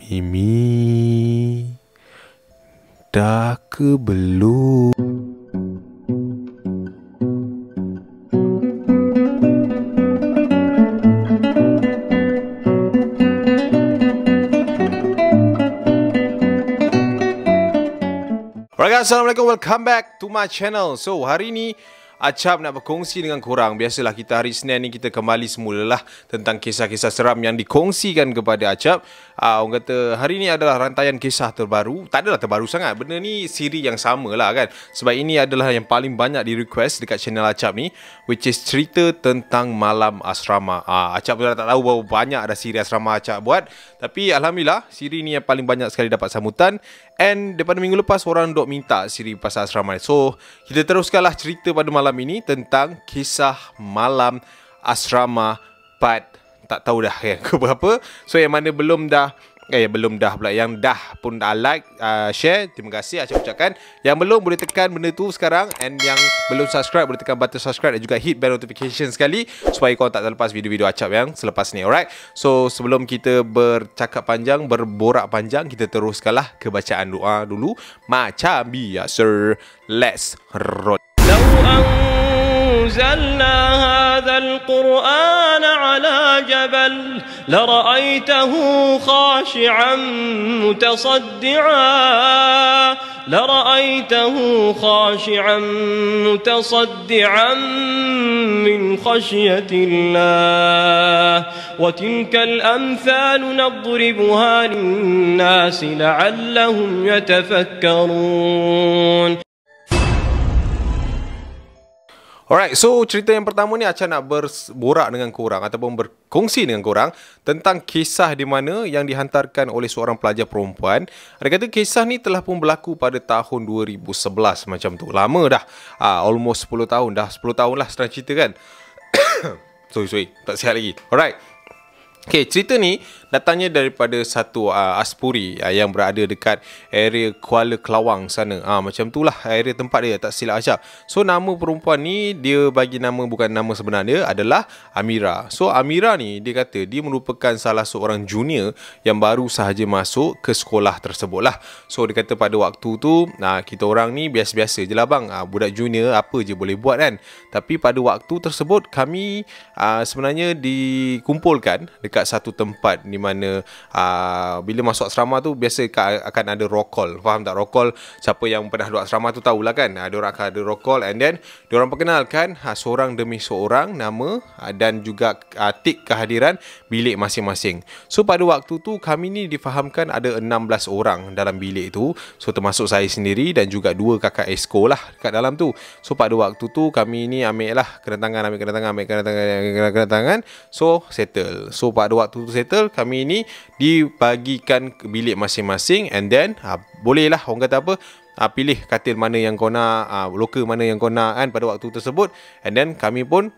Mimi, dah ke belum? Alright guys, Assalamualaikum, welcome back to my channel. So, hari ni Acap nak berkongsi dengan korang. Biasalah kita hari Senin ni kita kembali semula lah tentang kisah-kisah seram yang dikongsikan kepada Acap. Orang kata hari ni adalah rantaian kisah terbaru. Tak adalah terbaru sangat. Benda ni siri yang sama lah kan. Sebab ini adalah yang paling banyak di request dekat channel Acap ni, which is cerita tentang malam asrama. Acap dah tak tahu berapa banyak ada siri asrama Acap buat. Tapi Alhamdulillah siri ni yang paling banyak sekali dapat sambutan. And daripada minggu lepas orang dok minta siri pasal asrama. So kita teruskanlah cerita pada malam ini tentang kisah malam asrama part tak tahu dah yang keberapa. So yang mana belum dah pula, yang dah pun dah like, share, terima kasih Acap ucapkan. Yang belum boleh tekan benda tu sekarang, and yang belum subscribe boleh tekan button subscribe dan juga hit bell notification sekali supaya korang tak terlepas video-video Acap yang selepas ni. Alright, so sebelum kita bercakap panjang, berborak panjang, kita teruskanlah ke bacaan doa dulu macam biasa. Let's roll. أنزلنا هذا القرآن على جبل لرأيته خاشعا متصدعا من خشية الله وتلك الأمثال نضربها للناس لعلهم يتفكرون. Alright, so cerita yang pertama ni Acap nak berborak dengan korang ataupun berkongsi dengan korang tentang kisah di mana yang dihantarkan oleh seorang pelajar perempuan. Ada kata kisah ni telah pun berlaku pada tahun 2011 macam tu. Lama dah, almost 10 tahun dah. 10 tahun lah senang cerita kan. sorry, tak sihat lagi. Alright. Okay, cerita ni datangnya daripada satu aspuri yang berada dekat area Kuala Kelawang sana. Macam tu lah area tempat dia, tak silap Acap. So nama perempuan ni dia bagi nama, bukan nama sebenar dia, adalah Amira. So Amira ni dia kata dia merupakan salah seorang junior yang baru sahaja masuk ke sekolah tersebut lah. So dia kata pada waktu tu kita orang ni biasa-biasa je lah bang, budak junior apa je boleh buat kan. Tapi pada waktu tersebut kami sebenarnya dikumpulkan dekat satu tempat di mana bila masuk asrama tu biasa akan ada roll call. Faham tak roll call? Siapa yang pernah duduk asrama tu tahulah kan. Dia orang akan ada roll call, and then dia orang perkenalkan seorang demi seorang nama dan juga tik kehadiran bilik masing-masing. So pada waktu tu kami ni difahamkan ada 16 orang dalam bilik tu. So termasuk saya sendiri dan juga 2 kakak esko lah kat dalam tu. So pada waktu tu kami ni ambil kedatangan. So settle. So pada waktu tu settle, kami ni dibagikan ke bilik masing-masing, and then bolehlah orang kata apa, pilih katil mana yang kau nak, loker mana yang kau nak kan pada waktu tersebut. And then kami pun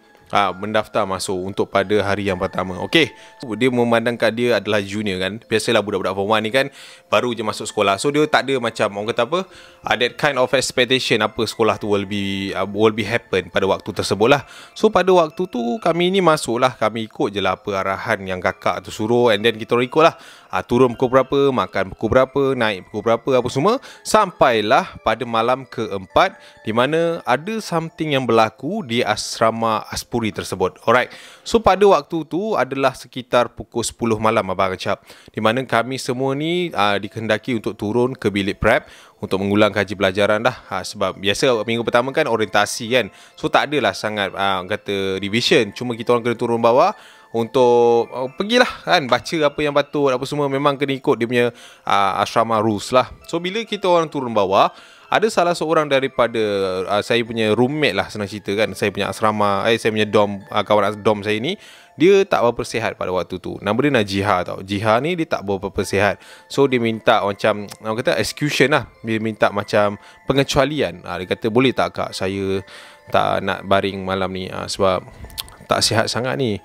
mendaftar masuk untuk pada hari yang pertama. Okey, dia memandangkan dia adalah junior kan. Biasalah budak-budak form 1 ni kan baru je masuk sekolah. So dia tak ada macam orang kata apa, that kind of expectation apa sekolah tu will be happen pada waktu tersebut lah. So pada waktu tu kami ni masuk lah, kami ikut je lah apa arahan yang kakak tu suruh, and then kita ikut lah. Turun pukul berapa, makan pukul berapa, naik pukul berapa, apa semua. Sampailah pada malam keempat di mana ada something yang berlaku di asrama aspuri tersebut. Alright. So pada waktu tu adalah sekitar pukul 10 malam abang Acap, di mana kami semua ni dikehendaki untuk turun ke bilik prep untuk mengulang kaji pelajaran dah. Sebab biasa minggu pertama kan orientasi kan. So tak adalah sangat kata revision. Cuma kita orang kena turun bawah untuk pergilah kan, baca apa yang patut, apa semua memang kena ikut dia punya asrama rules lah. So bila kita orang turun bawah, ada salah seorang daripada saya punya roommate lah senang cerita kan, saya punya asrama, saya punya dom, kawan dom saya ni, dia tak berapa sihat pada waktu tu. Nama dia Najiha tau. Jiha ni dia tak berapa sihat. So dia minta macam orang kata execution lah. Dia minta macam pengecualian. Dia kata boleh tak kak, saya tak nak baring malam ni sebab tak sihat sangat ni.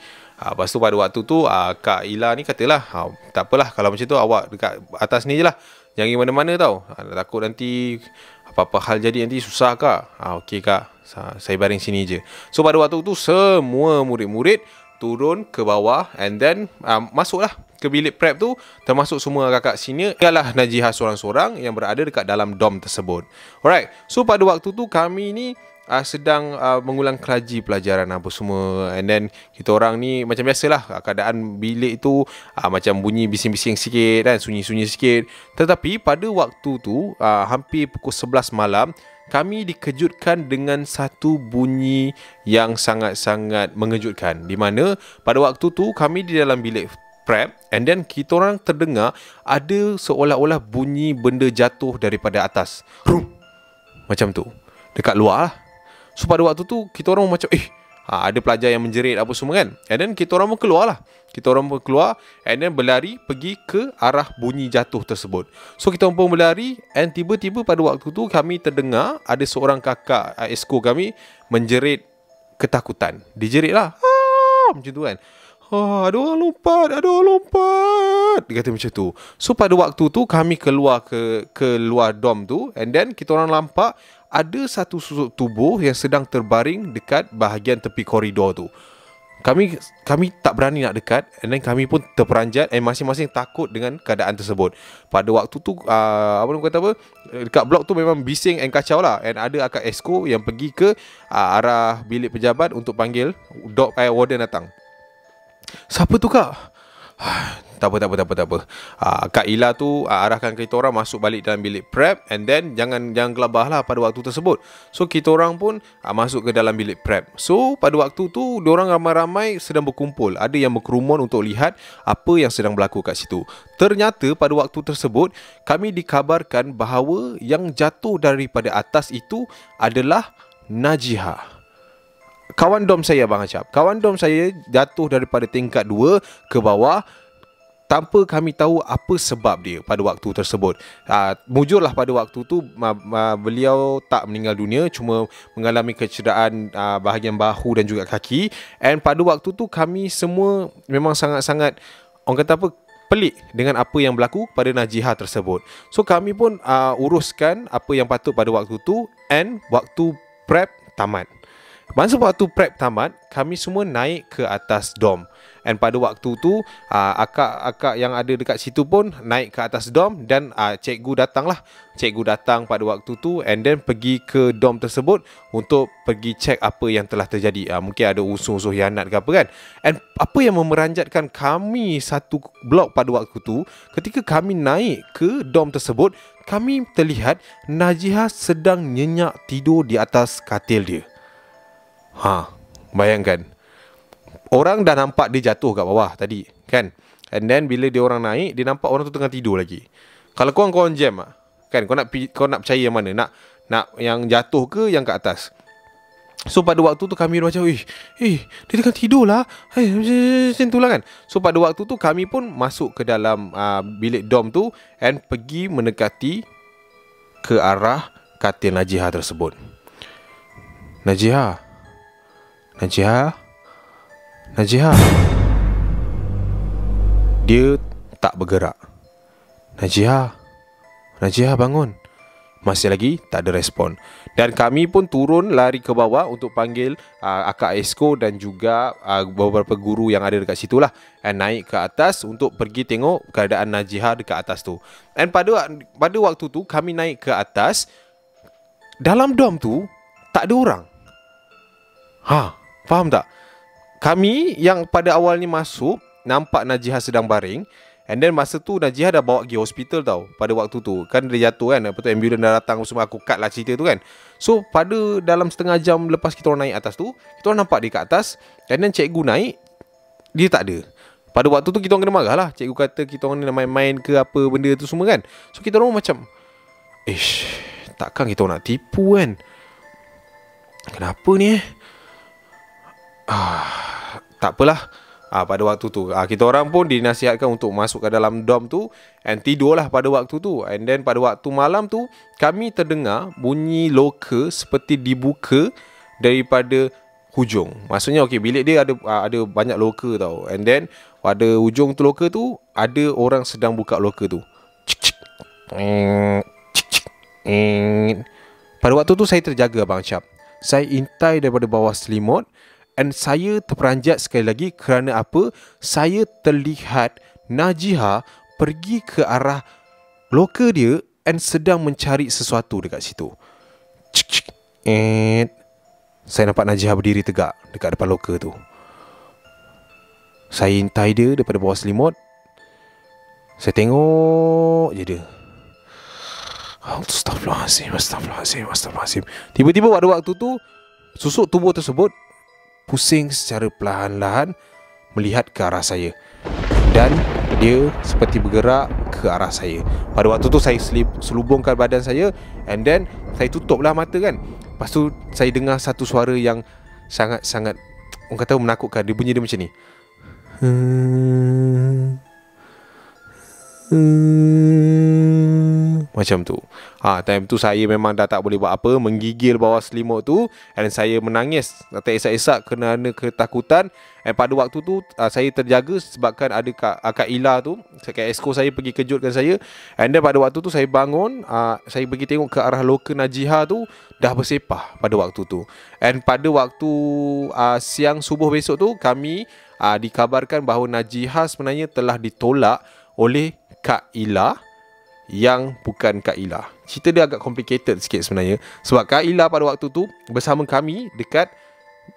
Lepas tu pada waktu tu Kak Ila ni katalah, tak apalah kalau macam tu awak dekat atas ni je lah, jangan pergi mana-mana tau, takut nanti apa-apa hal jadi nanti susah kak. Okey kak, saya baring sini je. So pada waktu tu semua murid-murid turun ke bawah and then masuklah ke bilik prep tu, termasuk semua kakak senior ialah Najihah seorang-seorang yang berada dekat dalam dom tersebut. Alright, so pada waktu tu kami ni sedang mengulang kelaji pelajaran apa semua, and then kita orang ni macam biasalah, keadaan bilik tu macam bunyi bising-bising sikit kan, sunyi-sunyi sikit. Tetapi pada waktu tu hampir pukul 11 malam, kami dikejutkan dengan satu bunyi yang sangat-sangat mengejutkan, di mana pada waktu tu kami di dalam bilik prep and then kita orang terdengar ada seolah-olah bunyi benda jatuh daripada atas. Rum, macam tu dekat luar lah. So pada waktu tu kita orang macam ada pelajar yang menjerit apa semua kan. And then kita orang pun keluar lah. Kita orang pun keluar and then berlari pergi ke arah bunyi jatuh tersebut. So kita orang pun berlari and tiba-tiba pada waktu tu kami terdengar ada seorang kakak esko kami menjerit ketakutan. Dijerit lah, macam tu kan. Ada orang lompat, ada orang lompat, dia kata macam tu. So pada waktu tu kami keluar ke luar dom tu and then kita orang nampak ada satu susuk tubuh yang sedang terbaring dekat bahagian tepi koridor tu. Kami tak berani nak dekat and then kami pun terperanjat and masing-masing takut dengan keadaan tersebut. Pada waktu tu dekat blok tu memang bising and kacau lah, and ada akak esko yang pergi ke arah bilik pejabat untuk panggil warden datang. Siapa tu kak? Tak apa. Kak Ila tu arahkan kita orang masuk balik dalam bilik prep and then jangan gelabah lah pada waktu tersebut. So kita orang pun masuk ke dalam bilik prep. So pada waktu tu diorang ramai-ramai sedang berkumpul. Ada yang berkerumun untuk lihat apa yang sedang berlaku kat situ. Ternyata pada waktu tersebut kami dikabarkan bahawa yang jatuh daripada atas itu adalah Najihah. Kawan dom saya Abang Acap. Kawan dom saya jatuh daripada tingkat 2 ke bawah tanpa kami tahu apa sebab dia pada waktu tersebut. Mujurlah pada waktu tu beliau tak meninggal dunia, cuma mengalami kecederaan bahagian bahu dan juga kaki. And pada waktu tu kami semua memang sangat-sangat, orang kata apa, pelik dengan apa yang berlaku pada Najihah tersebut. So kami pun uruskan apa yang patut pada waktu tu, and waktu prep tamat. Masa waktu prep tamat, kami semua naik ke atas dom. And pada waktu tu akak-akak yang ada dekat situ pun naik ke atas dom, dan cikgu datang pada waktu tu and then pergi ke dom tersebut untuk pergi cek apa yang telah terjadi. Mungkin ada unsur-unsur hianat ke apa kan. And apa yang memeranjatkan kami satu blok pada waktu tu, ketika kami naik ke dom tersebut, kami terlihat Najihah sedang nyenyak tidur di atas katil dia. Bayangkan, orang dah nampak dia jatuh kat bawah tadi kan, and then bila dia orang naik, dia nampak orang tu tengah tidur lagi. Kalau korang jam kan, kau nak percaya yang mana, nak yang jatuh ke yang kat atas? So pada waktu tu kami macam dia tengah tidur lah, macam tu lah kan. So pada waktu tu kami pun masuk ke dalam bilik dom tu and pergi mendekati ke arah katil Najihah tersebut. Najihah. Dia tak bergerak. Najihah bangun. Masih lagi tak ada respon. Dan kami pun turun lari ke bawah untuk panggil akak esko dan juga beberapa guru yang ada dekat situ lah, and naik ke atas untuk pergi tengok keadaan Najihah dekat atas tu. And pada waktu tu kami naik ke atas, dalam dom tu tak ada orang. Faham tak? Kami yang pada awalnya masuk nampak Najihah sedang baring, and then masa tu Najihah dah bawa pergi hospital tau. Pada waktu tu kan dia jatuh kan, apa tu, ambulans dah datang semua. Aku cut lah cerita tu kan. So pada dalam setengah jam lepas kita orang naik atas tu, kita orang nampak dia kat atas, and then cikgu naik, dia tak ada. Pada waktu tu kita orang kena marah lah. Cikgu kata kita orang ni nak main-main ke apa benda tu semua kan. So kita orang macam, takkan kita orang nak tipu kan? Kenapa ni tak apalah. Pada waktu tu kita orang pun dinasihatkan untuk masuk ke dalam dom tu and tidurlah pada waktu tu. And then pada waktu malam tu kami terdengar bunyi loka seperti dibuka daripada hujung. Maksudnya bilik dia ada banyak loka tau. And then pada hujung tu loka tu ada orang sedang buka loka tu. Pada waktu tu saya terjaga Abang Cap. Saya intai daripada bawah selimut, And saya terperanjat sekali lagi kerana apa? Saya terlihat Najiha pergi ke arah loker dia and sedang mencari sesuatu dekat situ. And saya nampak Najiha berdiri tegak dekat depan loker tu. Saya intai dia daripada bawah selimut. Saya tengok je dia. Astagfirullahaladzim. Tiba-tiba pada waktu tu, susuk tubuh tersebut pusing secara perlahan-lahan melihat ke arah saya. Dan dia seperti bergerak ke arah saya. Pada waktu tu saya selubungkan badan saya, and then saya tutuplah mata kan. Lepas tu saya dengar satu suara yang sangat-sangat, orang kata menakutkan. Dia bunyi dia macam ni. Macam tu. Time tu saya memang dah tak boleh buat apa, menggigil bawah selimut tu, dan saya menangis tak esak-esak kerana ketakutan. Dan pada waktu tu saya terjaga sebabkan ada Kak Ila tu, Kak Esko saya pergi kejutkan saya. And then pada waktu tu saya bangun, saya pergi tengok ke arah loker Najiha tu dah bersepah pada waktu tu. And pada waktu siang subuh besok tu, kami dikabarkan bahawa Najiha sebenarnya telah ditolak oleh Kak Ila yang bukan Kak Ila. Cerita dia agak complicated sikit sebenarnya, sebab Kak Ila pada waktu tu bersama kami dekat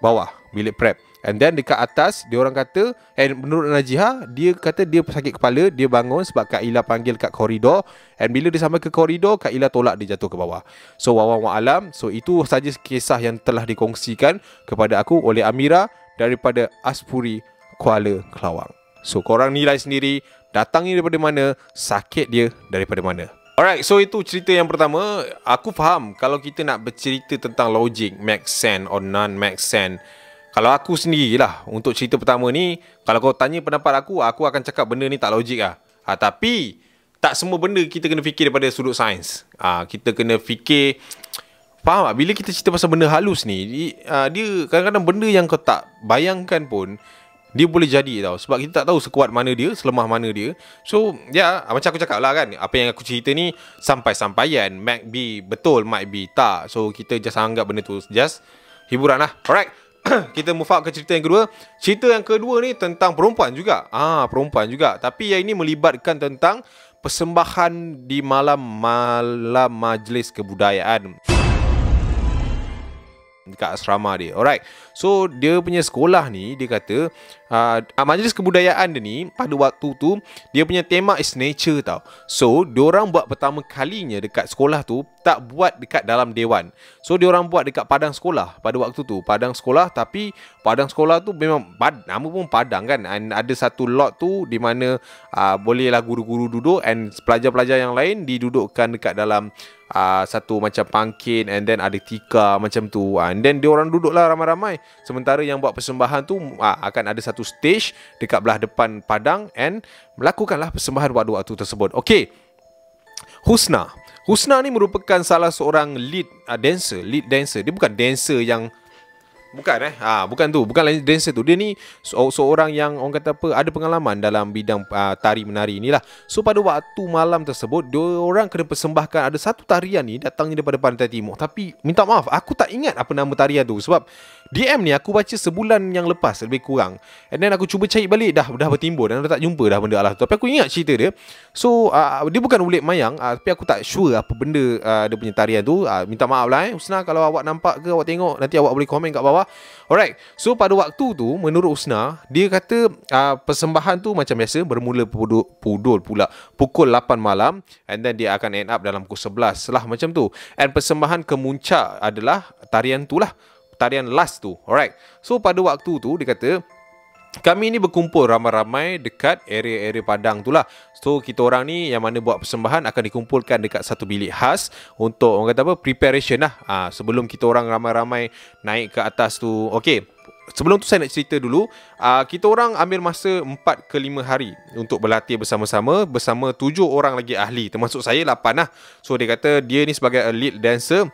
bawah bilik prep. And then dekat atas, dia orang kata, menurut Najiha, dia kata dia sakit kepala, dia bangun sebab Kak Ila panggil kat koridor. And bila dia sampai ke koridor, Kak Ila tolak dia jatuh ke bawah. So wallahu a'lam. So itu saja kisah yang telah dikongsikan kepada aku oleh Amira daripada Aspuri, Kuala Kelawang. So korang nilai sendiri, datangnya daripada mana, sakit dia daripada mana. Alright, so itu cerita yang pertama. Aku faham kalau kita nak bercerita tentang logik, make sense or non-make sense. Kalau aku sendirilah, untuk cerita pertama ni, kalau kau tanya pendapat aku akan cakap benda ni tak logik lah. Tapi tak semua benda kita kena fikir daripada sudut sains. Kita kena fikir, faham tak? Bila kita cerita pasal benda halus ni, dia kadang-kadang benda yang kau tak bayangkan pun dia boleh jadi tau. Sebab kita tak tahu sekuat mana dia, selemah mana dia. So macam aku cakap lah kan, apa yang aku cerita ni sampai-sampaian, might be betul, might be tak. So kita just anggap benda tu just hiburan lah. Alright, kita move out ke cerita yang kedua. Cerita yang kedua ni tentang perempuan juga. Perempuan juga, tapi yang ini melibatkan tentang persembahan di malam majlis kebudayaan dekat asrama dia. Alright, so dia punya sekolah ni, dia kata majlis kebudayaan dia ni pada waktu tu dia punya tema is nature tau. So diorang buat pertama kalinya dekat sekolah tu tak buat dekat dalam dewan. So diorang buat dekat padang sekolah pada waktu tu. Padang sekolah, tapi padang sekolah tu memang nama pun padang kan. And ada satu lot tu di mana bolehlah guru-guru duduk, and pelajar-pelajar yang lain didudukkan dekat dalam satu macam pangkin, and then ada tikar macam tu. And then diorang duduklah ramai-ramai. Sementara yang buat persembahan tu akan ada satu stage dekat belah depan padang, and melakukanlah persembahan pada waktu tersebut. Okay, Husna ni merupakan salah seorang lead dancer. Dia bukan dancer yang bukan dancer tu. Dia ni seorang yang orang kata apa, ada pengalaman dalam bidang tari menari inilah. So pada waktu malam tersebut, diorang kena persembahkan ada satu tarian ni datangnya daripada Pantai Timur. Tapi minta maaf, aku tak ingat apa nama tarian tu, sebab DM ni aku baca sebulan yang lepas lebih kurang. And then aku cuba cari balik, dah bertimbun dan dah tak jumpa dah benda tu. Tapi aku ingat cerita dia. So dia bukan ulit mayang, tapi aku tak sure apa benda dia punya tarian tu. Minta maaf lah Husna, kalau awak nampak ke, awak tengok, nanti awak boleh komen kat bawah. Alright, so pada waktu tu menurut Husna, dia kata persembahan tu macam biasa bermula pukul 8 malam, and then dia akan end up dalam pukul 11 lah macam tu. And persembahan kemuncak adalah tarian tu lah, tarian last tu. Alright, so pada waktu tu dia kata kami ni berkumpul ramai-ramai dekat area-area padang tu lah. So kita orang ni yang mana buat persembahan akan dikumpulkan dekat satu bilik khas untuk orang kata apa, preparation lah. Sebelum kita orang ramai-ramai naik ke atas tu. Okay, sebelum tu saya nak cerita dulu. Kita orang ambil masa 4 ke 5 hari untuk berlatih bersama-sama bersama 7 orang lagi ahli, termasuk saya 8 lah. So dia kata dia ni sebagai lead dancer,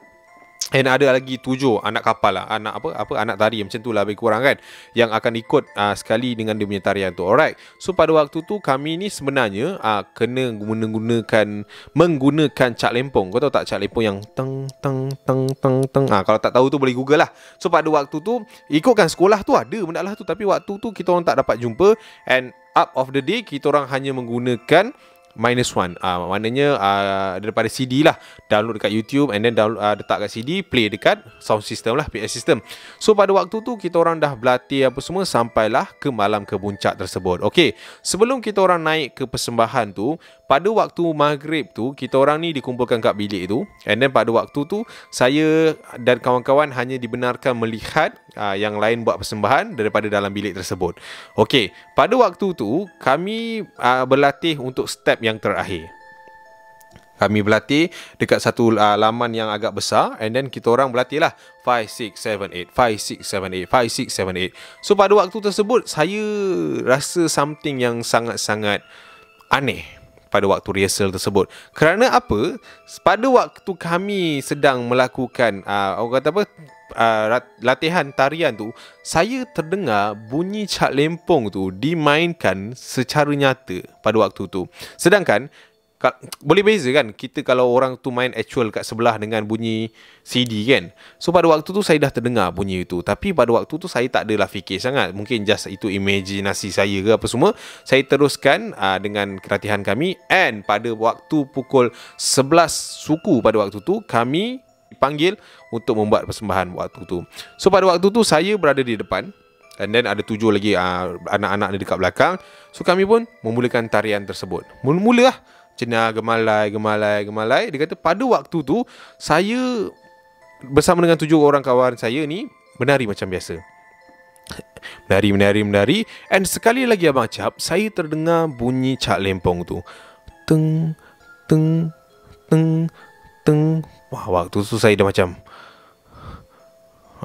And ada lagi 7 anak kapal lah, anak anak tari macam tu lah lebih kurang kan, yang akan ikut sekali dengan dia punya tarian tu. Alright. So pada waktu tu kami ni sebenarnya kena menggunakan cak lempong. Kau tahu tak cak lempong yang teng teng teng teng teng. Kalau tak tahu tu boleh google lah. So pada waktu tu ikutkan sekolah tu ada benda lah tu, tapi waktu tu kita orang tak dapat jumpa, and up of the day kita orang hanya menggunakan -1, maknanya daripada CD lah, download dekat YouTube and then letak kat CD, play dekat sound system lah, PA system. So pada waktu tu kita orang dah berlatih apa semua sampailah ke malam kebuncak tersebut. Okey, sebelum kita orang naik ke persembahan tu, pada waktu maghrib tu kita orang ni dikumpulkan kat bilik tu, and then pada waktu tu saya dan kawan-kawan hanya dibenarkan melihat yang lain buat persembahan daripada dalam bilik tersebut. Okey, pada waktu tu kami berlatih untuk step yang terakhir. Kami berlatih dekat satu laman yang agak besar, and then kita orang berlatih lah 5, 6, 7, 8, 5, 6, 7, 8, 5, 6, 7, 8. So pada waktu tersebut saya rasa something yang sangat-sangat aneh pada waktu rehearsal tersebut. Kerana apa? Pada waktu kami sedang melakukan orang kata apa, latihan tarian tu, saya terdengar bunyi cak lempong tu dimainkan secara nyata pada waktu tu. Sedangkan boleh beza kan kita kalau orang tu main actual kat sebelah dengan bunyi CD kan. So pada waktu tu saya dah terdengar bunyi itu, tapi pada waktu tu saya tak adalah fikir sangat, mungkin just itu imajinasi saya ke apa semua. Saya teruskan dengan latihan kami, and pada waktu pukul 11 suku pada waktu tu kami dipanggil untuk membuat persembahan waktu tu. So pada waktu tu saya berada di depan, and then ada 7 lagi anak-anak dekat belakang. So kami pun memulakan tarian tersebut. Mula-mula lah Cina gemalai. Dia kata pada waktu tu saya bersama dengan 7 orang kawan saya ni menari macam biasa. Menari. And sekali lagi Abang Cap, saya terdengar bunyi cak lempong tu. Teng, teng, teng, teng. Wah, waktu tu saya dah macam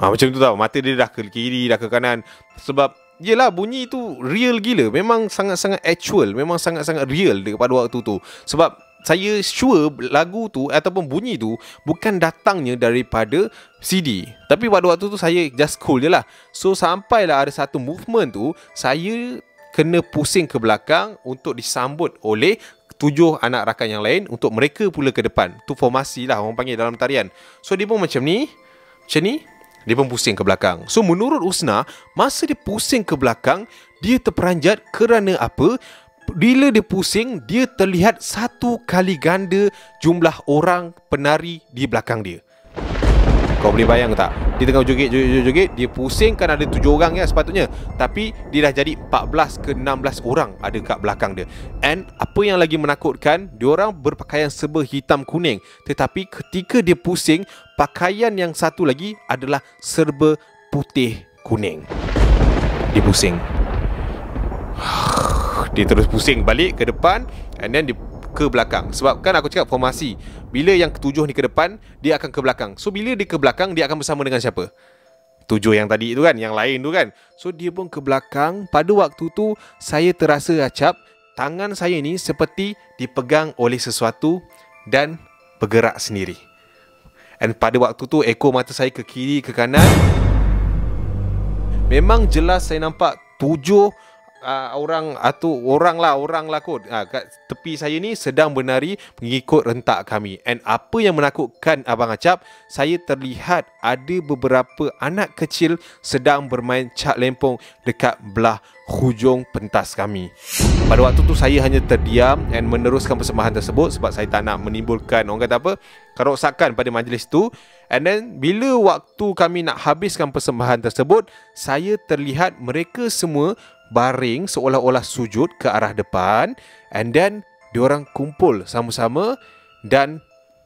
macam tu tau. Mata dia dah ke kiri, dah ke kanan. Sebab yelah, bunyi tu real gila. Memang sangat-sangat actual, memang sangat-sangat real pada waktu tu. Sebab saya sure lagu tu ataupun bunyi tu bukan datangnya daripada CD, tapi pada waktu tu saya just cool je lah. So sampailah ada satu movement tu, saya kena pusing ke belakang untuk disambut oleh 7 anak rakan yang lain, untuk mereka pula ke depan. Tu formasi lah orang panggil dalam tarian. So dia pun macam ni, dia pun pusing ke belakang. So menurut Usna, masa dia pusing ke belakang, dia terperanjat kerana apa? Bila dia pusing, dia terlihat 1 kali ganda jumlah orang penari di belakang dia. Kau boleh bayang tak? Dia tengah joget, dia pusing, kan ada 7 orang ya sepatutnya, tapi dia dah jadi 14 ke 16 orang ada kat belakang dia. And apa yang lagi menakutkan, diorang berpakaian serba hitam kuning, tetapi ketika dia pusing, pakaian yang satu lagi adalah serba putih kuning. Dia pusing. Dia terus pusing balik ke depan, and then dia ke belakang. Sebab kan aku cakap formasi, bila yang ke-7 ni ke depan, dia akan ke belakang. So bila dia ke belakang, dia akan bersama dengan siapa? 7 yang tadi tu kan, yang lain tu kan. So dia pun ke belakang. Pada waktu tu saya terasa Acap, tangan saya ni seperti dipegang oleh sesuatu dan bergerak sendiri. And pada waktu tu ekor mata saya ke kiri ke kanan, memang jelas saya nampak 7 orang lah kot kat tepi saya ni sedang menari mengikut rentak kami. And apa yang menakutkan Abang Acap, saya terlihat ada beberapa anak kecil sedang bermain cak lempong dekat belah hujung pentas kami. Pada waktu tu saya hanya terdiam dan meneruskan persembahan tersebut sebab saya tak nak menimbulkan orang kata apa, kerosakan pada majlis tu. And then bila waktu kami nak habiskan persembahan tersebut, saya terlihat mereka semua baring seolah-olah sujud ke arah depan, and then diorang kumpul sama-sama dan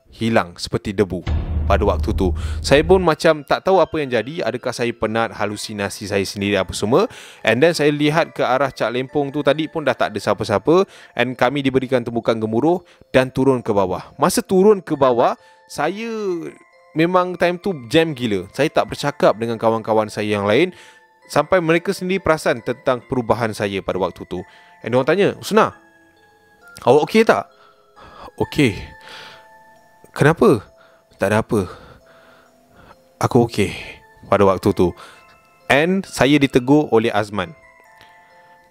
hilang seperti debu. Pada waktu tu saya pun macam tak tahu apa yang jadi. Adakah saya penat, halusinasi saya sendiri apa semua. And then saya lihat ke arah cak lempong tu tadi pun dah tak ada siapa-siapa, and kami diberikan tumbukan gemuruh dan turun ke bawah. Masa turun ke bawah, saya memang time tu jam gila. Saya tak bercakap dengan kawan-kawan saya yang lain, sampai mereka sendiri perasan tentang perubahan saya pada waktu tu. And diorang tanya, Usna, awak okey tak? Okey. Kenapa? Tak ada apa. aku okey pada waktu tu. And saya ditegur oleh Azman,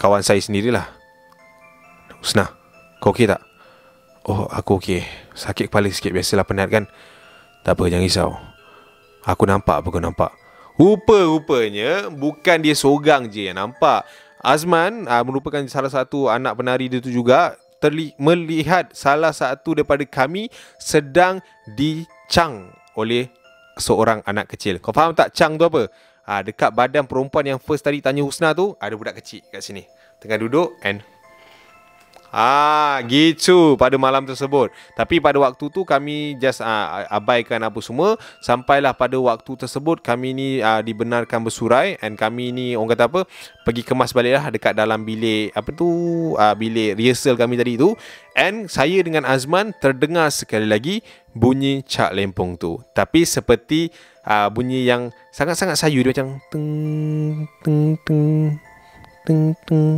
kawan saya sendirilah. Husna, kau okey tak? Oh, aku okey. Sakit kepala sikit, biasalah penat kan. Tak apa, jangan risau. Aku nampak apa kau nampak. Rupa-rupanya bukan dia seorang je yang nampak. Azman merupakan salah satu anak penari dia tu juga melihat salah satu daripada kami sedang dicang oleh seorang anak kecil. Kau faham tak cang tu apa? Dekat badan perempuan yang first tadi tanya Husna tu, ada budak kecil kat sini. Tengah duduk and gitu pada malam tersebut. Tapi pada waktu tu kami just abaikan apa semua. Sampailah pada waktu tersebut kami ni dibenarkan bersurai. And kami ni orang kata apa, pergi kemas balik lah dekat dalam bilik bilik rehearsal kami tadi tu. And saya dengan Azman terdengar sekali lagi bunyi cak lempong tu. Tapi seperti bunyi yang sangat-sangat sayu. Dia macam teng teng teng teng teng.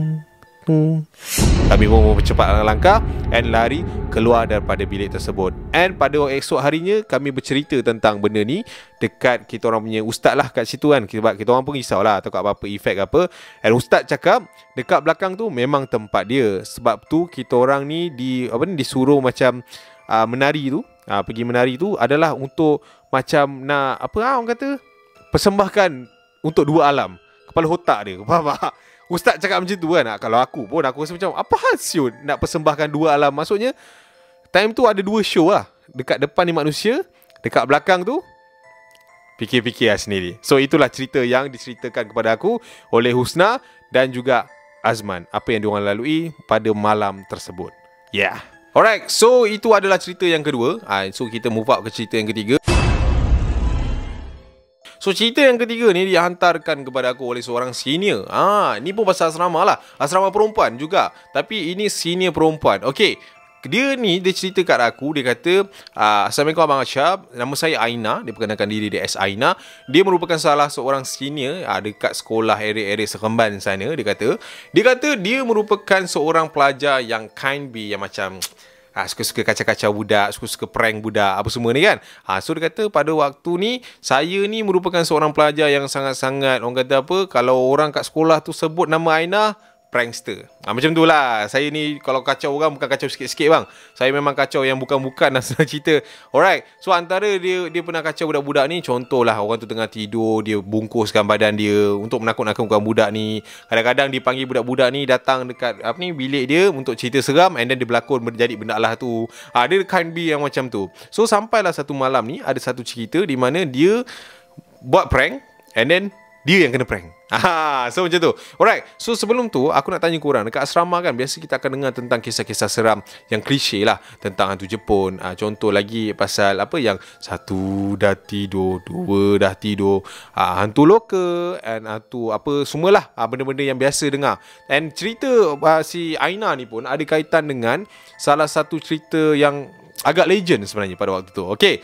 Kami pun mempercepat langkah and lari keluar daripada bilik tersebut. And pada esok harinya kami bercerita tentang benda ni dekat kita orang punya ustaz lah kat situ kan. Sebab kita orang pun risau lah takut apa-apa efek apa. And ustaz cakap dekat belakang tu memang tempat dia. Sebab tu kita orang ni disuruh macam menari tu, pergi menari tu adalah untuk macam nak orang kata persembahkan untuk dua alam, kepala otak dia. Faham tak? Ustaz cakap macam tu kan. Kalau aku pun aku rasa macam apa hal siut nak persembahkan dua alam. Maksudnya time tu ada dua show lah. Dekat depan ni manusia, dekat belakang tu fikir-fikir lah sendiri. So itulah cerita yang diceritakan kepada aku oleh Husna dan juga Azman, apa yang diorang lalui pada malam tersebut. Yeah. Alright, so itu adalah cerita yang kedua. So kita move up ke cerita yang ketiga. So cerita yang ketiga ni dihantarkan kepada aku oleh seorang senior. Ni pun pasal asrama lah. Asrama perempuan juga. Tapi ini senior perempuan. Okay. Dia cerita kat aku. Dia kata, Assalamualaikum Abang Asyab. Nama saya Aina. Dia perkenalkan diri dia as Aina. Dia merupakan salah seorang senior dekat sekolah area-area Seremban sana. Dia kata dia merupakan seorang pelajar yang kind be, yang macam suka-suka kacau-kacau budak, suka-suka prank budak, apa semua ni kan. So dia kata pada waktu ni saya ni merupakan seorang pelajar yang sangat-sangat, orang kata apa, kalau orang kat sekolah tu sebut nama Aina, prankster. Macam tu lah. Saya ni kalau kacau orang bukan kacau sikit-sikit bang. Saya memang kacau yang bukan-bukan lah senang cerita. Alright. So antara dia pernah kacau budak-budak ni, contohlah orang tu tengah tidur, dia bungkuskan badan dia untuk menakut-nakutkan budak ni. Kadang-kadang dia panggil budak-budak ni datang dekat bilik dia untuk cerita seram, and then dia berlakon menjadi benda lah tu. Dia kind be yang macam tu. So sampailah satu malam ni ada satu cerita di mana dia buat prank and then dia yang kena prank. So macam tu. Alright. So sebelum tu aku nak tanya korang, dekat asrama kan biasa kita akan dengar tentang kisah-kisah seram yang klise lah, tentang hantu Jepun. Contoh lagi pasal apa yang satu dah tidur, dua dah tidur, hantu loka, and hantu apa semualah, benda-benda yang biasa dengar. And cerita si Aina ni pun ada kaitan dengan salah satu cerita yang agak legend sebenarnya pada waktu tu. Okay,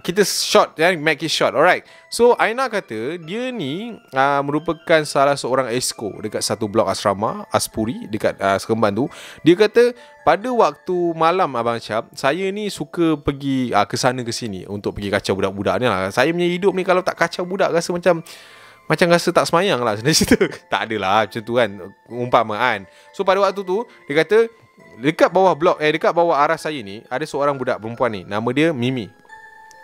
kita short, make it short. Alright. So Aina kata dia ni merupakan salah seorang esko dekat satu blok asrama Aspuri dekat Seremban tu. Dia kata pada waktu malam Abang Syab, saya ni suka pergi ke sana ke sini untuk pergi kacau budak-budak ni lah. Saya punya hidup ni kalau tak kacau budak rasa macam rasa tak semayang lah sebenarnya. Tak adalah macam tu kan, umpamaan. So pada waktu tu dia kata dekat bawah blok, dekat bawah arah saya ni ada seorang budak perempuan ni, nama dia Mimi.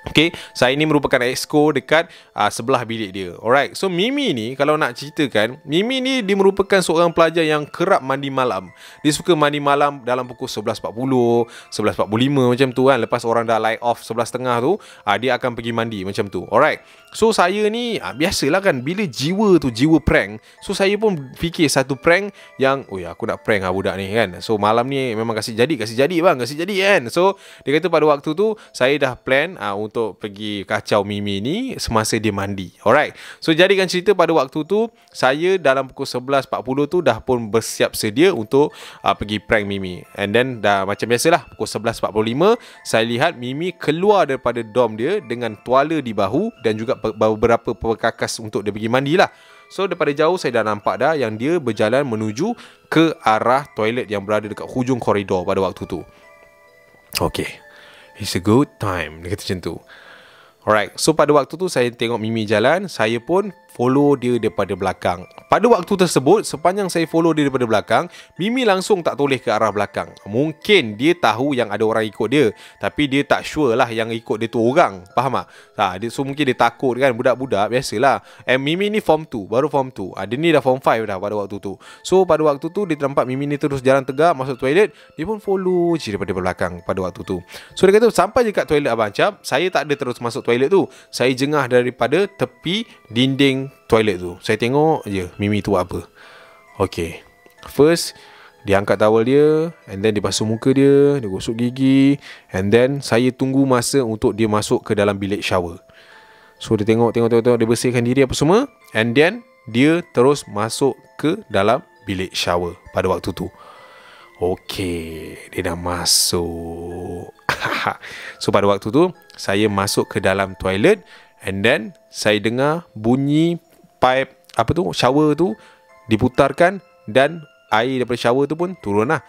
Okay, saya ni merupakan exco dekat sebelah bilik dia. Alright, so Mimi ni kalau nak ceritakan, Mimi ni dia merupakan seorang pelajar yang kerap mandi malam. Dia suka mandi malam dalam pukul 11.40, 11.45 macam tu kan. Lepas orang dah light off 11.30 tu, dia akan pergi mandi macam tu. Alright, so saya ni biasalah kan, bila jiwa tu jiwa prank, so saya pun fikir satu prank yang aku nak prank budak ni kan. So malam ni memang kasih jadi bang, kasih jadi kan. So dia kata pada waktu tu saya dah plan untuk pergi kacau Mimi ni semasa dia mandi. Alright, so jadikan cerita pada waktu tu saya dalam pukul 11.40 tu dah pun bersiap sedia untuk pergi prank Mimi. And then dah macam biasalah pukul 11.45 saya lihat Mimi keluar daripada dom dia dengan tuala di bahu dan juga beberapa perkakas untuk dia pergi mandi lah. So daripada jauh saya dah nampak dah yang dia berjalan menuju ke arah toilet yang berada dekat hujung koridor pada waktu tu. Okay, it's a good time, dia kata macam tu. Alright, so pada waktu tu saya tengok Mimi jalan, saya pun follow dia daripada belakang. Pada waktu tersebut, sepanjang saya follow dia daripada belakang, Mimi langsung tak toleh ke arah belakang. Mungkin dia tahu yang ada orang ikut dia, tapi dia tak sure lah yang ikut dia tu orang. Faham tak? So mungkin dia takut kan, budak-budak biasalah. Mimi ni form 2, baru form 2. Dia ni dah form 5 dah pada waktu tu. So pada waktu tu dia nampak Mimi ni terus jalan tegak masuk toilet, dia pun follow je daripada belakang pada waktu tu. So dia kata sampai je kat toilet Abang Cap, saya tak ada terus masuk toilet tu. Saya jengah daripada tepi dinding toilet tu. Saya tengok je Mimi tu buat apa. Okay, first dia angkat towel dia, and then dia basuh muka dia, dia gosok gigi, and then saya tunggu masa untuk dia masuk ke dalam bilik shower. So dia tengok, dia bersihkan diri apa semua, and then dia terus masuk ke dalam bilik shower pada waktu tu. Okay, dia dah masuk. So pada waktu tu saya masuk ke dalam toilet, and then saya dengar bunyi pipe shower tu diputarkan, dan air daripada shower tu pun turun lah.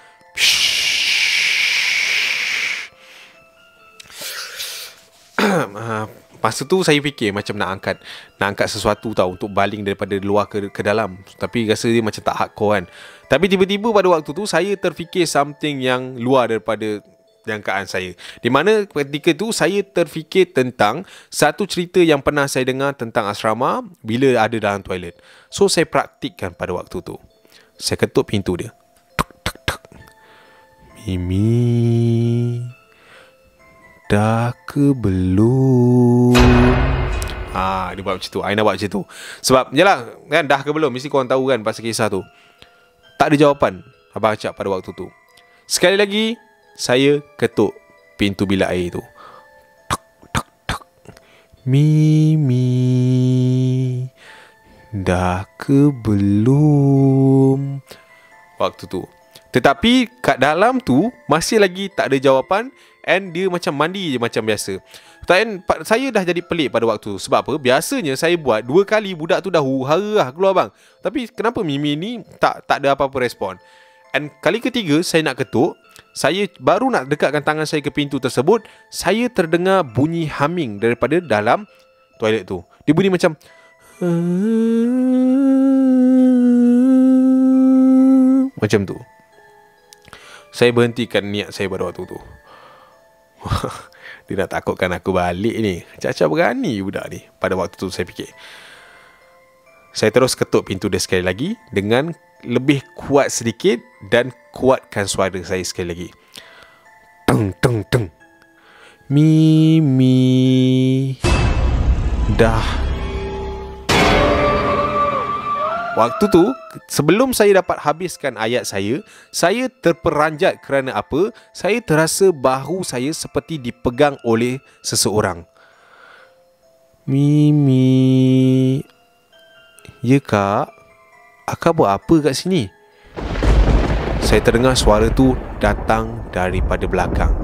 Masa tu saya fikir macam nak angkat sesuatu tau, untuk baling daripada luar ke dalam. Tapi rasa dia macam tak hardcore kan. Tapi tiba-tiba pada waktu tu saya terfikir something yang luar daripada jangkaan saya. Di mana ketika tu saya terfikir tentang satu cerita yang pernah saya dengar tentang asrama bila ada dalam toilet. So saya praktikkan pada waktu tu. Saya ketuk pintu dia. Tuk, tuk, tuk. Mimi, dah ke belum? Dia buat macam tu. I nak buat macam tu. Sebab yalah kan, dah ke belum, mesti korang tahu kan pasal kisah tu. Tak ada jawapan Abang Acap pada waktu tu. Sekali lagi saya ketuk pintu bilik air tu. Tuk, tuk, tuk. Mimi, dah ke belum? Waktu tu. Tetapi kat dalam tu masih lagi tak ada jawapan, and dia macam mandi je macam biasa. Saya dah jadi pelik pada waktu tu. Sebab apa? Biasanya saya buat 2 kali budak tu dah hara keluar bang. Tapi kenapa Mimi ni tak ada apa-apa respon? And kali ketiga saya nak ketuk, saya baru nak dekatkan tangan saya ke pintu tersebut, saya terdengar bunyi humming daripada dalam toilet tu. Dia bunyi macam macam tu. Saya berhentikan niat saya pada waktu tu. Dia nak takutkan aku balik ni. Caca berani budak ni. Pada waktu tu saya fikir. Saya terus ketuk pintu dia sekali lagi dengan lebih kuat sedikit, dan kuatkan suara saya sekali lagi. Teng teng teng. Mimi, dah. Waktu tu, sebelum saya dapat habiskan ayat saya terperanjat kerana apa? Saya terasa bahu saya seperti dipegang oleh seseorang. Mimi, ya kak? Akak buat apa kat sini? Saya terdengar suara tu datang daripada belakang.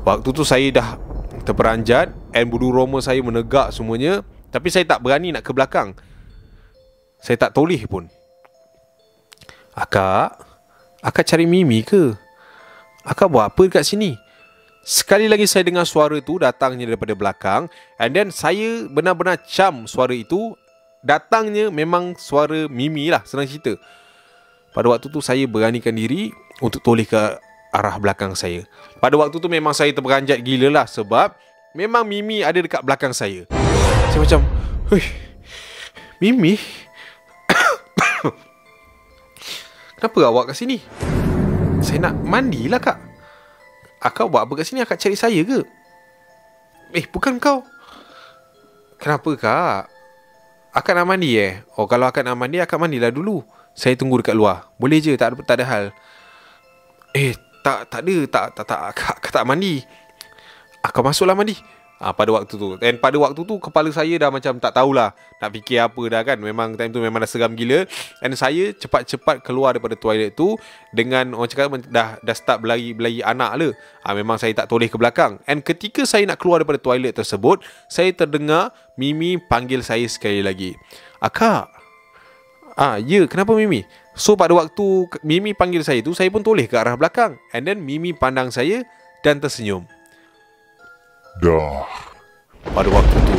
Waktu tu saya dah terperanjat, and bulu roma saya menegak semuanya. Tapi saya tak berani nak ke belakang. Saya tak toleh pun. Akak cari Mimi ke? Akak buat apa kat sini? Sekali lagi saya dengar suara tu datangnya daripada belakang, and then saya benar-benar cam suara itu. Datangnya memang suara Mimi lah, senang cerita. Pada waktu tu saya beranikan diri untuk toleh ke arah belakang saya. Pada waktu tu memang saya terperanjat gila lah, sebab memang Mimi ada dekat belakang saya. Saya macam, Mimi, kenapa awak kat sini? Saya nak mandilah kak. Akak buat apa kat sini? Akak cari saya ke? Bukan kau. Kenapa kak? Akak nak mandi Oh, kalau akak nak mandi, akak mandilah dulu. Saya tunggu dekat luar. Boleh je, tak ada hal. Tak ada. Akak tak mandi. Akak masuklah mandi. Pada waktu tu. Dan pada waktu tu kepala saya dah macam tak tahulah nak fikir apa dah kan. Memang time tu memang dah seram gila. Dan saya cepat-cepat keluar daripada toilet tu dengan orang cakap dah start berlari anak le. Memang saya tak toleh ke belakang. And ketika saya nak keluar daripada toilet tersebut, saya terdengar Mimi panggil saya sekali lagi. Akak. Ya, kenapa Mimi? So pada waktu Mimi panggil saya tu, saya pun toleh ke arah belakang. And then Mimi pandang saya dan tersenyum. Dah pada waktu tu.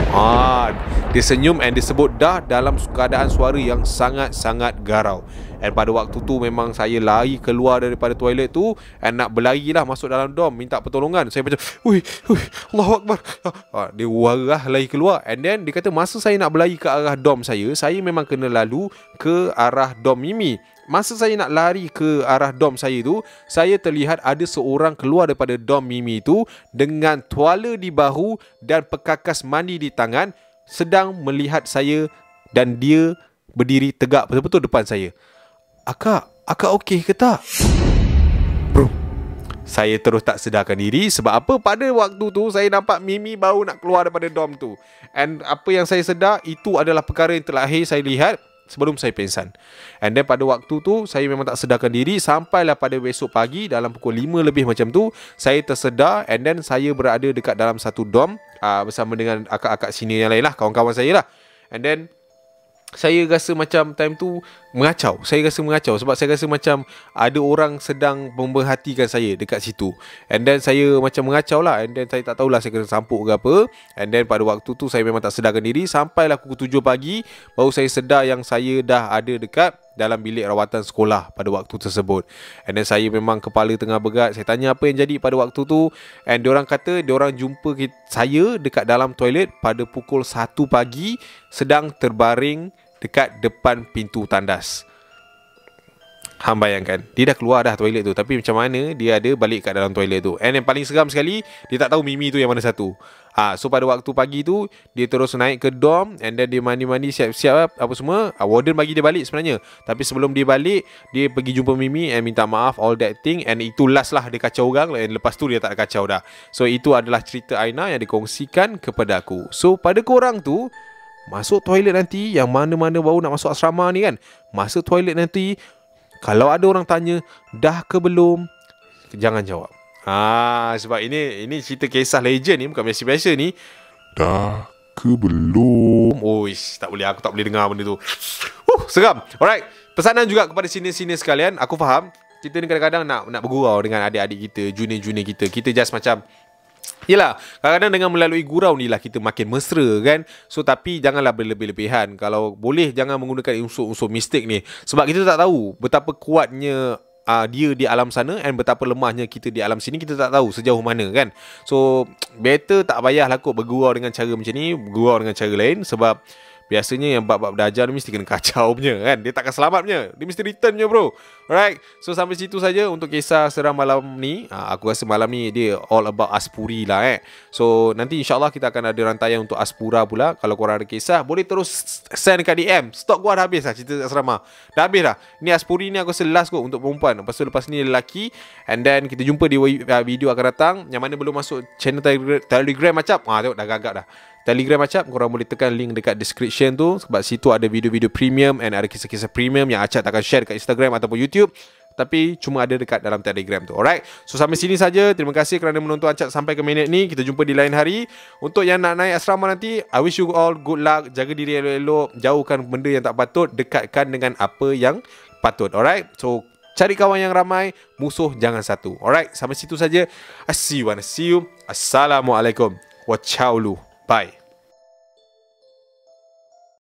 Dia senyum and dia sebut dah dalam keadaan suara yang sangat-sangat garau. And pada waktu tu memang saya lari keluar daripada toilet tu and nak berlari lah masuk dalam dom minta pertolongan. Saya macam, ui, Allahu Akbar. Dia warah lari keluar. And then dia kata masa saya nak berlari ke arah dom saya memang kena lalu ke arah dom Mimi. Masa saya nak lari ke arah dom saya tu, saya terlihat ada seorang keluar daripada dom Mimi tu dengan tuala di bahu dan pekakas mandi di tangan, sedang melihat saya dan dia berdiri tegak betul-betul depan saya. Akak okey ke tak? Bro, saya terus tak sedarkan diri. Sebab apa? Pada waktu tu saya nampak Mimi baru nak keluar daripada dom tu. And apa yang saya sedar, itu adalah perkara yang terakhir saya lihat sebelum saya pingsan. And then pada waktu tu saya memang tak sedarkan diri. Sampailah pada besok pagi dalam pukul 5 lebih macam tu, saya tersedar. And then saya berada dekat dalam satu dom bersama dengan akak-akak senior yang lain lah, kawan-kawan saya lah. And then saya rasa macam time tu mengacau. Saya rasa mengacau sebab saya rasa macam ada orang sedang memperhatikan saya dekat situ. And then saya macam mengacau lah. And then saya tak tahulah saya kena sampuk ke apa. And then pada waktu tu saya memang tak sedarkan diri. Sampailah pukul 7 pagi baru saya sedar yang saya dah ada dekat dalam bilik rawatan sekolah pada waktu tersebut. And then saya memang kepala tengah bergerak. Saya tanya apa yang jadi pada waktu tu. And diorang kata diorang jumpa saya dekat dalam toilet pada pukul 1 pagi sedang terbaring dekat depan pintu tandas. Hang bayangkan, dia dah keluar dah toilet tu, tapi macam mana dia ada balik kat dalam toilet tu. And yang paling seram sekali, dia tak tahu Mimi tu yang mana satu. So pada waktu pagi tu, dia terus naik ke dorm. And then dia mandi-mandi, siap-siap apa semua. Warden bagi dia balik sebenarnya. Tapi sebelum dia balik, dia pergi jumpa Mimi and minta maaf, all that thing. And itu last lah dia kacau orang. And lepas tu dia tak kacau dah. So itu adalah cerita Aina yang dikongsikan kepada aku. So pada korang tu, masuk toilet nanti, yang mana-mana baru nak masuk asrama ni kan, masuk toilet nanti, kalau ada orang tanya dah ke belum, jangan jawab. Sebab ini cerita kisah legend ni, bukan biasa-biasa ni. Dah ke belum? Tak boleh, aku tak boleh dengar benda tu. Seram. Alright, pesanan juga kepada senior-senior sekalian. Aku faham kita ni kadang-kadang nak bergurau dengan adik-adik kita, junior-junior kita. Kita just macam, yelah, kadang-kadang dengan melalui gurau ni lah kita makin mesra kan. So tapi janganlah berlebih-lebihan. Kalau boleh jangan menggunakan unsur-unsur mistik ni. Sebab kita tak tahu betapa kuatnya dia di alam sana and betapa lemahnya kita di alam sini. Kita tak tahu sejauh mana kan. So better tak payahlah kot bergurau dengan cara macam ni, bergurau dengan cara lain. Sebab biasanya yang bab-bab darjah ni mesti kena kacau punya kan. Dia takkan selamat punya, dia mesti return punya bro. Alright, so sampai situ saja untuk kisah seram malam ni. Aku rasa malam ni dia all about Aspuri lah So nanti insyaAllah kita akan ada rantaian untuk Aspura pula. Kalau korang ada kisah, boleh terus send kat DM. Stok gua dah habis lah cerita asrama. Dah habis dah. Ni Aspuri ni aku rasa last kot untuk perempuan. Lepas ni lelaki. And then kita jumpa di video akan datang. Yang mana belum masuk channel Telegram macam, tengok dah gagak dah. Telegram macam, korang boleh tekan link dekat description tu. Sebab situ ada video-video premium and ada kisah-kisah premium yang Acap takkan share dekat Instagram ataupun YouTube, tapi cuma ada dekat dalam Telegram tu. Alright, so sampai sini saja. Terima kasih kerana menonton Acap sampai ke minit ni. Kita jumpa di lain hari. Untuk yang nak naik asrama nanti, I wish you all good luck. Jaga diri elok-elok, jauhkan benda yang tak patut, dekatkan dengan apa yang patut. Alright, so cari kawan yang ramai, musuh jangan satu. Alright, sampai situ saja. I see you. Assalamualaikum. Wacau lu. Bye.